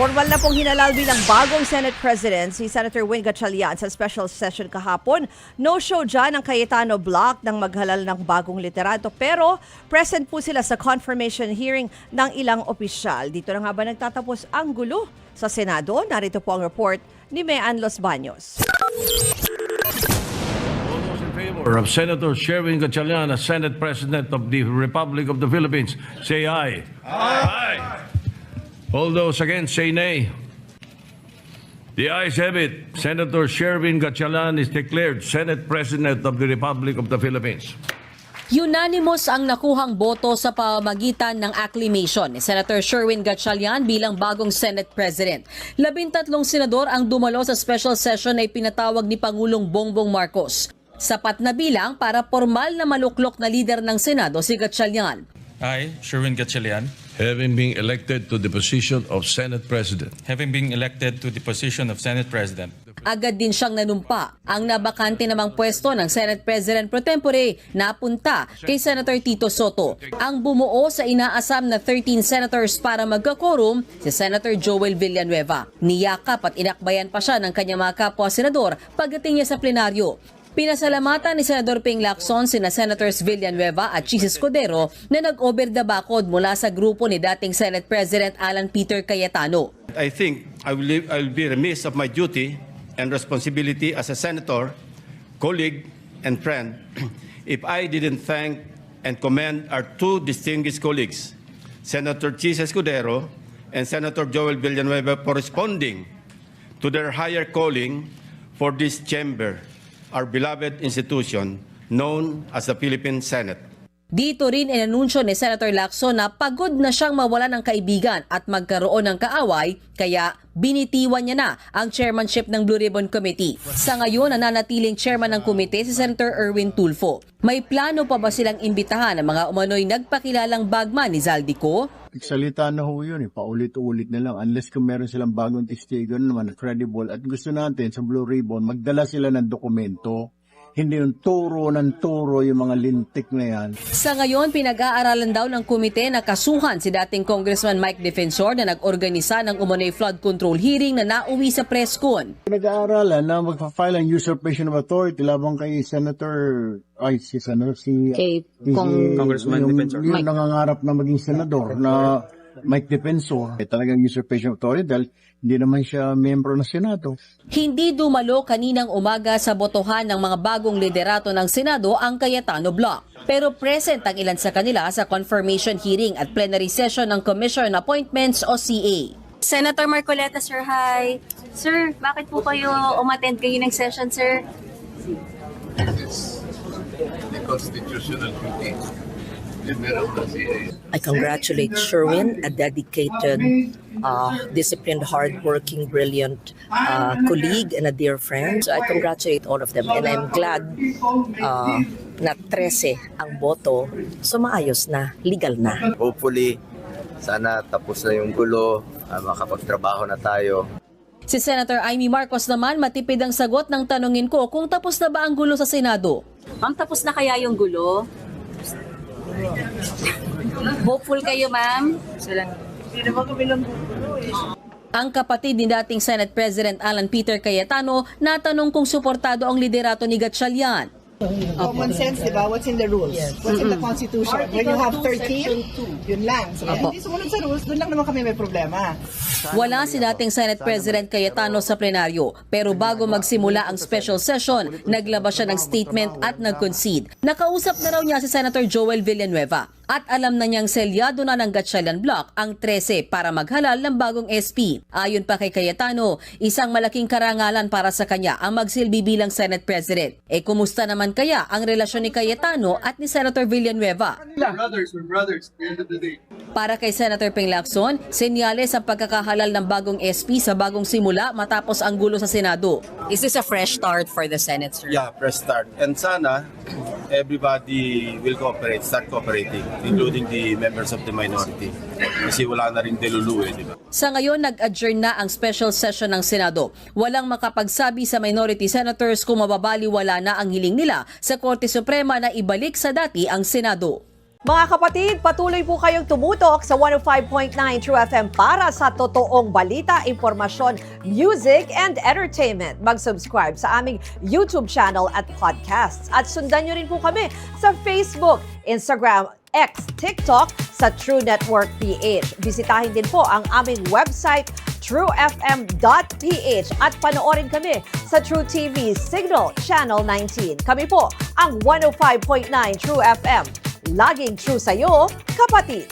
Formal na pong hinalal bilang bagong Senate President si Senator Win Gatchalian sa special session kahapon. No-show dyan ang Cayetano Block ng maghalal ng bagong liderato pero present po sila sa confirmation hearing ng ilang opisyal. Dito na nga ba nagtatapos ang gulo sa Senado? Narito po ang report ni Mean Los Baños. Of Senator Sherwin Gatchalian as Senate President of the Republic of the Philippines, say aye. Aye. All those against say nay. The ayes have it. Senator Sherwin Gatchalian is declared Senate President of the Republic of the Philippines. Unanimous ang nakuhang boto sa pamamagitan ng acclamation ni Senator Sherwin Gatchalian bilang bagong Senate President. 13 senador ang dumalo sa special session na ipinatawag ni Pangulong Bongbong Marcos. Sapat na bilang para formal na maluklok na lider ng Senado si Gatchalian. I, Sherwin Gatchalian, Having been elected to the position of Senate President. having been elected to the position of Senate President, Agad din siyang nanumpa ang nabakante namang pwesto ng Senate President pro tempore napunta kay Senator Tito Soto. Ang bumuo sa inaasam na 13 senators para magkakorum si Senator Joel Villanueva. Niyakap at inakbayan pa siya ng kanyang mga kapwa-senador pagdating niya sa plenaryo. Pinasalamatan ni Senador Ping Lacson sina Senators Villanueva at Chis Escudero na nag-over the bakod mula sa grupo ni dating Senate President Alan Peter Cayetano. I think I will be remiss of my duty and responsibility as a senator, colleague, and friend if I didn't thank and commend our two distinguished colleagues, Senator Chis Escudero and Senator Joel Villanueva, for responding to their higher calling for this chamber, our beloved institution known as the Philippine Senate. Dito rin inanunsyo ni Senator Lacson na pagod na siyang mawala ng kaibigan at magkaroon ng kaaway kaya binitiwan niya na ang chairmanship ng Blue Ribbon Committee. Sa ngayon, nananatiling chairman ng komite si Senator Erwin Tulfo. May plano pa ba silang imbitahan ang mga umano'y nagpakilalang bagman ni Zaldico? Salita na ho yun, paulit-ulit na lang. Unless kung meron silang bagong testigo naman, credible. At gusto natin sa Blue Ribbon, magdala sila ng dokumento. Hindi yung turo ng turo yung mga lintik na yan. Sa ngayon, pinag-aaralan daw ng komite na kasuhan si dating Congressman Mike Defensor na nag-organisa ng umano'y flood control hearing na nauwi sa presscon. Nag-aaralan na magpa-file ang usurpation of authority labang kay Congressman Defensor. Yung nangangarap na maging senador na Mike Defensor. Talagang usurpation of authority dahil hindi naman siya membro ng Senado. Hindi dumalo kaninang umaga sa botohan ng mga bagong liderato ng Senado ang Cayetano Block. Pero present ang ilan sa kanila sa confirmation hearing at plenary session ng Commission on Appointments o CA. Senator Marcoleta, sir, hi. Sir, bakit po kayo umattend kayo ng session, sir? The constitutional duty. I congratulate Sherwin, a dedicated, disciplined, hardworking, brilliant colleague and a dear friend. So I congratulate all of them and I'm glad na 13 ang boto. So maayos na, legal na. Hopefully, sana tapos na yung gulo, makapagtrabaho na tayo. Si Senator Amy Marcos naman matipid ang sagot ng tanungin ko kung tapos na ba ang gulo sa Senado. Ma'am, tapos na kaya yung gulo? Hopeful kayo, ma'am? Ang kapatid ni dating Senate President Alan Peter Cayetano natanong kung suportado ang liderato ni Gatchalian. Common sense, di ba? What's in the rules? What's in the Constitution? When you have 13, yun lang. So, hindi sumunod sa rules, doon lang naman kami may problema. Wala si dating Senate President Cayetano sa plenaryo, pero bago magsimula ang special session, naglabas siya ng statement at nag-concede. Nakausap na raw niya si Senator Joel Villanueva at alam na niyang selyado na ng Gatchalian Block ang 13 para maghalal ng bagong SP. Ayon pa kay Cayetano, isang malaking karangalan para sa kanya ang magsilbi bilang Senate President. Kumusta naman kaya ang relasyon ni Cayetano at ni Senator Villanueva? We're brothers. At the end of the day. Para kay Senator Ping Lacson, senyales ang pagkakahalal ng bagong SP sa bagong simula matapos ang gulo sa Senado. Is this a fresh start for the Senate, sir? Yeah, press start. And sana everybody will start cooperating, including the members of the minority. Kasi wala na rin delulu di ba? Sa ngayon, nag-adjourn na ang special session ng Senado. Walang makapagsabi sa minority senators kung mababaliwala na ang hiling nila sa Korte Suprema na ibalik sa dati ang Senado. Mga kapatid, patuloy po kayong tumutok sa 105.9 True FM para sa totoong balita, impormasyon, music, and entertainment. Mag-subscribe sa aming YouTube channel at podcasts. At sundan nyo rin po kami sa Facebook, Instagram, X, TikTok sa True Network PH. Bisitahin din po ang aming website, truefm.ph at panoorin kami sa True TV Signal Channel 19. Kami po ang 105.9 True FM. Laging true sa'yo, kapatid.